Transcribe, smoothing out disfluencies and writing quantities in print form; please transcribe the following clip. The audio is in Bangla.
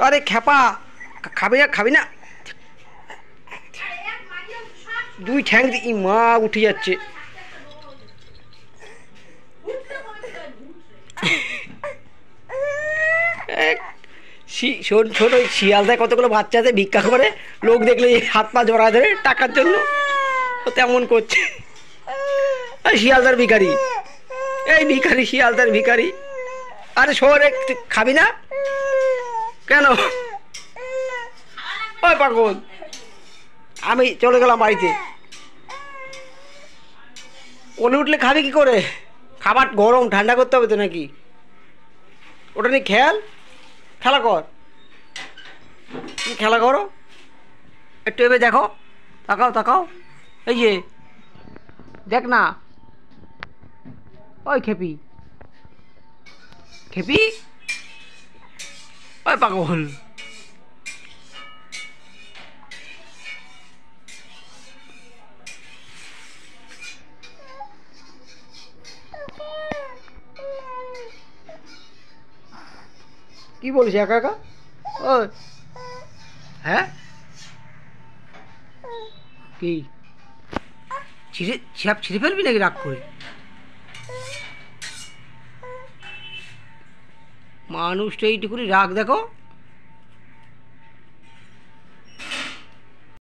আরে খ্যাপা, খাবি না খাবি না? দুই ঠ্যাং দিয়ে মা উঠে যাচ্ছে। শোন শোন, ওই শিয়ালদায় কতগুলো বাচ্চাতে ভিক্ষা করে, লোক দেখলে হাত পা জড়া ধরে টাকার জন্য, ও তেমন করছে। শিয়ালদার ভিখারি, এই ভিখারি শিয়ালদার ভিখারি। আরে শোন, খাবি না কেন? ওই পাগল, আমি চলে গেলাম বাড়িতে। কোলে উঠলে খাবি কি করে? খাবার গরম, ঠান্ডা করতে হবে তো নাকি? ওটা নিয়ে খেলা কর, তুমি খেলা করো একটু। এবার দেখো, তাকাও তাকাও, এই যে দেখ না, ওই খেপি খেপি, ওই পাগল। কি বলছি একা একা? ও হ্যাঁ, কি ছিঁড়ে ফেলবি নাকি রাগ করে? মানুষটা এইটুকুনি রাগ দেখো।